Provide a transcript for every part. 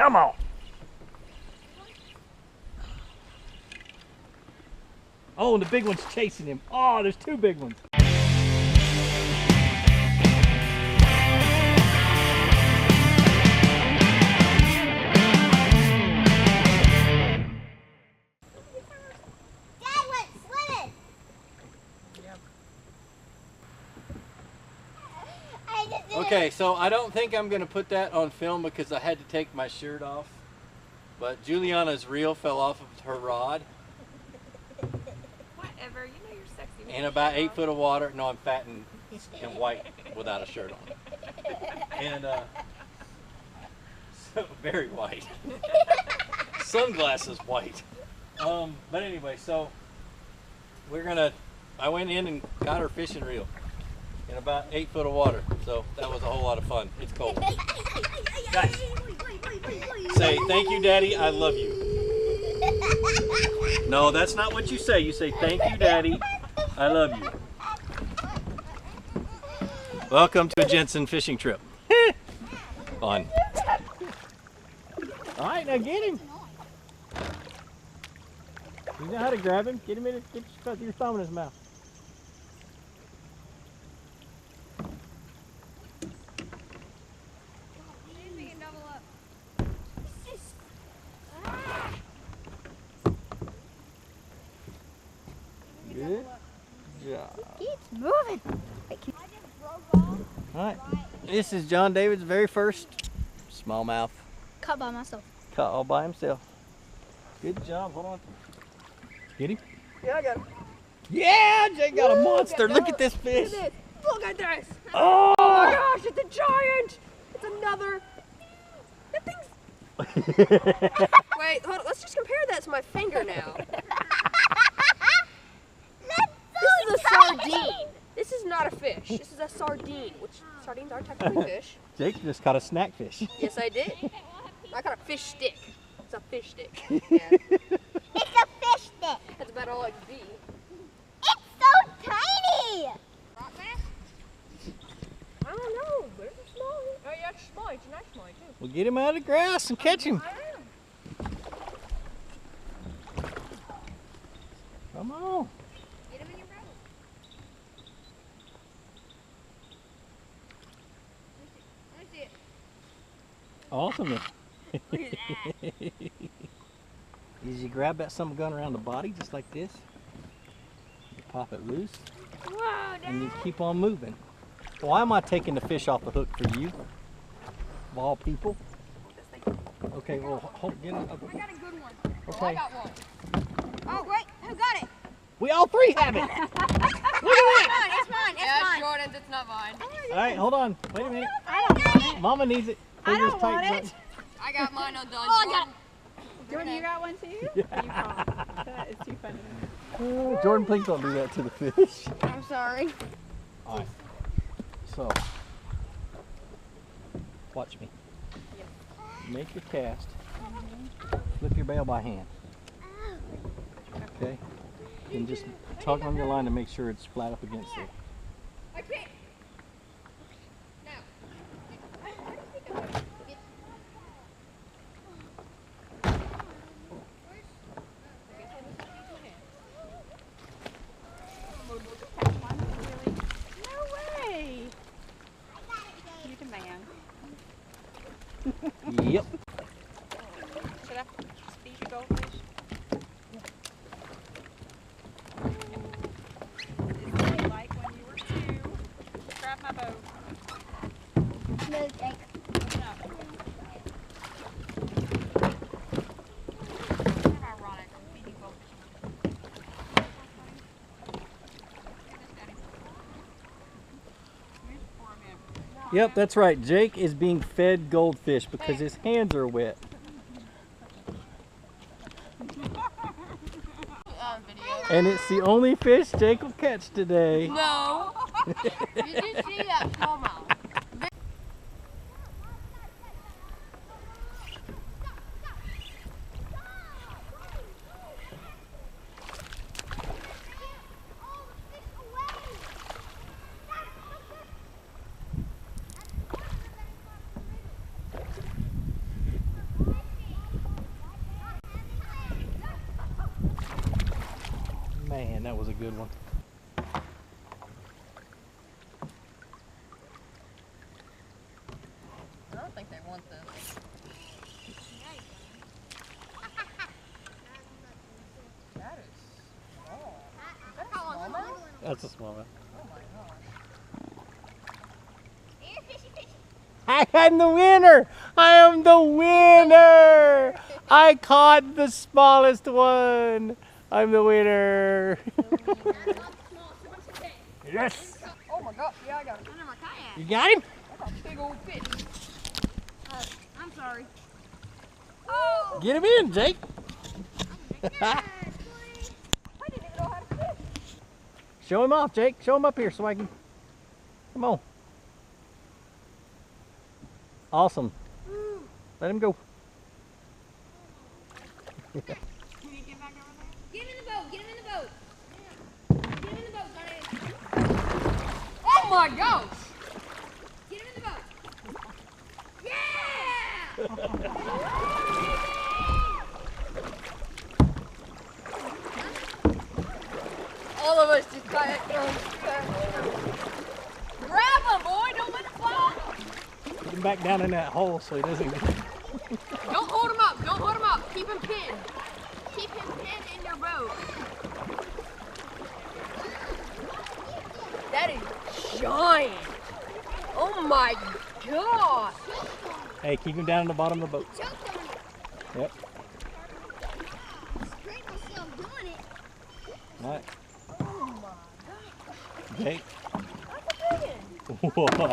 Come on. Oh, and the big one's chasing him. Oh, there's two big ones. Okay, so I don't think I'm going to put that on film because I had to take my shirt off. But Juliana's reel fell off of her rod. Whatever, you know you're sexy. And about 8 foot of water. No, I'm fat and white without a shirt on. And so very white. Sunglasses white. But anyway, so I went in and got her fishing reel in about 8 foot of water. So that was a whole lot of fun. It's cold. Guys, say thank you, Daddy. I love you. No, that's not what you say. You say thank you, Daddy. I love you. Welcome to a Jensen fishing trip. Fun. All right, now get him. You know how to grab him. Get him in. Get your thumb in his mouth. Good job. It's moving. Alright, this is John David's very first smallmouth. Caught by myself. Caught all by himself. Good job, hold on. Get him? Yeah, I got him. Yeah, Jake got a monster. Look at this fish. Look at this. Look at this. Oh! Oh my gosh, it's a giant. It's another. That thing's. Wait, hold on. Let's just compare that to my finger now. This is a sardine. This is not a fish. This is a sardine, which sardines are technically fish. Jake just caught a snack fish. Yes, I did. I caught a fish stick. It's a fish stick. Yeah. It's a fish stick. That's about all I can be. It's so tiny. Rock bass? I don't know, but it's small. Oh yeah, it's small. It's a nice small too. Well, get him out of the grass and catch him. I am. Come on. Get him in your brother. Let me see it. Awesome. Look at that. Is you grab that some gun around the body just like this. You pop it loose. Whoa, And you keep on moving. Why am I taking the fish off the hook for you? Of all people? Okay, well, get him. I got a good one. Okay. Oh, I got one. Oh, wait, who got it? We all three have it. Look at that. It's mine. It's mine. Jordan's. It's not mine. All right, hold on. Wait a minute. I don't want it. Mama needs it. I don't want it. I got mine undone. Oh, I got it. Jordan, you got one too? Yeah. You caught. That is too funny. Jordan, please don't do that to the fish. I'm sorry. All right. So, watch me. Make your cast. Flip your bail by hand. Okay? And just tug on your line to make sure it's flat up against it. I can't. No way! You're the man. Yep. Should I feed you goldfish? This is like when you were 2. Grab my boat. No, Jake. No. Ironic. Feeding goldfish. Yep, that's right. Jake is being fed goldfish because his hands are wet. And it's the only fish Jake will catch today. No. You did see that smallmouth. Man, that was a good one. I don't think they want this. That is small. Is that a smallmouth? That's a smallmouth. Oh my gosh. Here, fishy, fishy. I'm the winner! I am the winner! I caught the smallest one! I'm the winner! That's not small, so much okay. Yes! Oh my gosh, yeah, I got it. Under my kayak. You got him? That's a big old fish. I'm sorry. Oh! Get him in, Jake! Yes, boy. I didn't even know how to fish. Show him off, Jake. Show him up here so I can... Come on. Awesome. Let him go. Get him in the boat. Get him in the boat. Get him in the boat, Johnny. Oh my gosh! Get him in the boat. Yeah! All of us just kayak throwing. Grab him, boy! Don't let him fall! Put him back down in that hole so he doesn't get... Don't hold him up! Don't hold him up! Keep him pinned! Keep him pinned in your boat. That is giant! Oh my god! Hey, keep him down in the bottom of the boat. Choked on it. Yep. Scrape myself doing it. All right. Oh my god! Jake. That's a big one. What?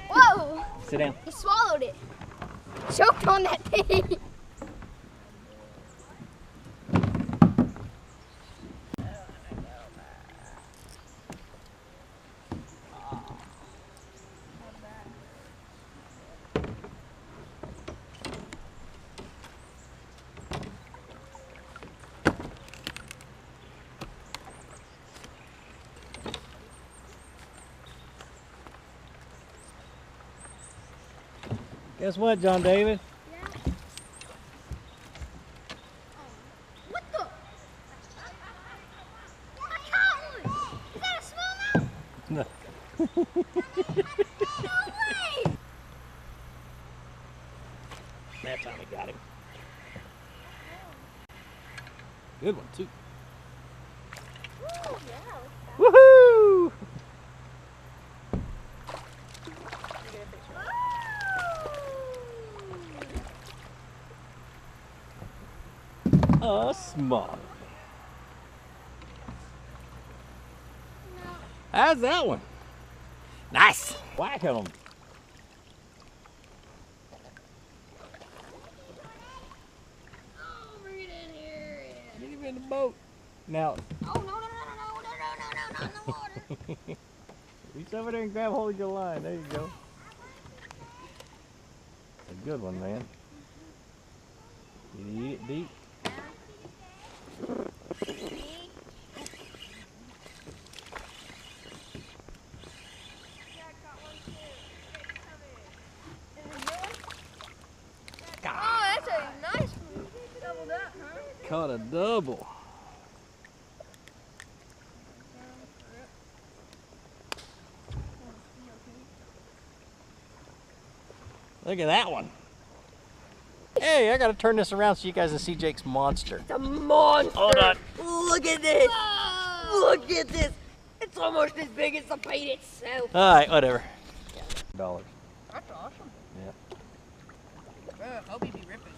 Whoa! Sit down. He swallowed it. Choked on that thing. Guess what, John David? What the? I caught one. Is that a smallmouth? No. No way! That time he got him. Good one, too. Ooh, yeah. Woohoo! A small. How's that one? Nice. Whack him. Oh, bring it in here. Get him in the boat. Now, Oh, no, not in the water. reach over there and grab hold of your line. There you go. A good one, man. You eat it deep. Oh, that's a nice one. Doubled up, huh? Caught a double. Look at that one. Hey, I gotta turn this around so you guys can see Jake's monster. It's a monster. Hold on. Look at this. Look at this. It's almost as big as the bait itself. All right, whatever. $. That's awesome. Yeah. Hope he be ripping.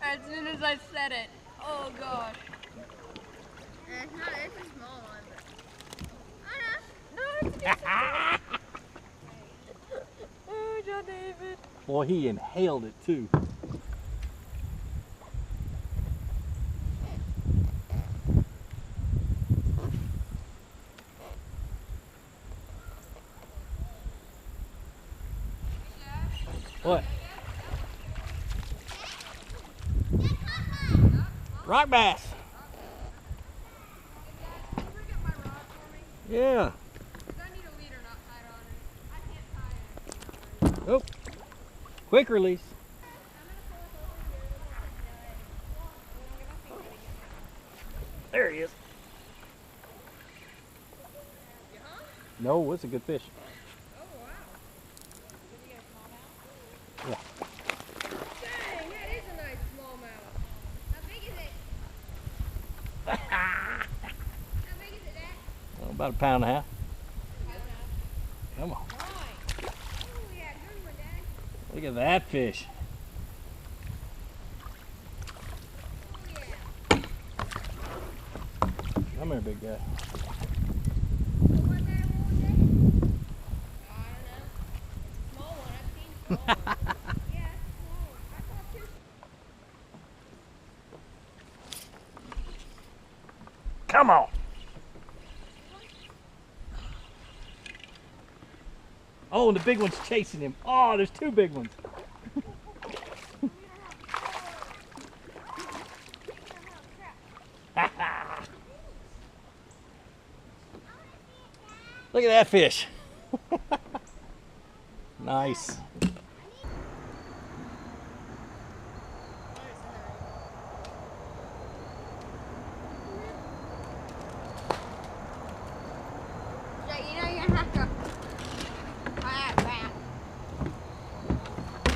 As soon as I said it. Oh gosh. It's not, it's a small one, but... No, it's Oh, John David. Boy, he inhaled it too. What? Rock bass. Yeah. I need a leader not tied on it. I can't tie it. Oh, quick release. There he is. No, it's a good fish. Oh, wow. Yeah. Dang, that is a nice smallmouth. How big is it? How big is it, Dad? Oh, about a pound and a half. Come on. Nice. Oh, yeah, good one, Dad. Look at that fish. Oh, yeah. Come here, big guy. What was that? I don't know. Small one. I've seen small ones. Yeah, that's a small one. I saw two. Come on. Oh, and the big one's chasing him. Oh, there's two big ones. Look at that fish. Nice.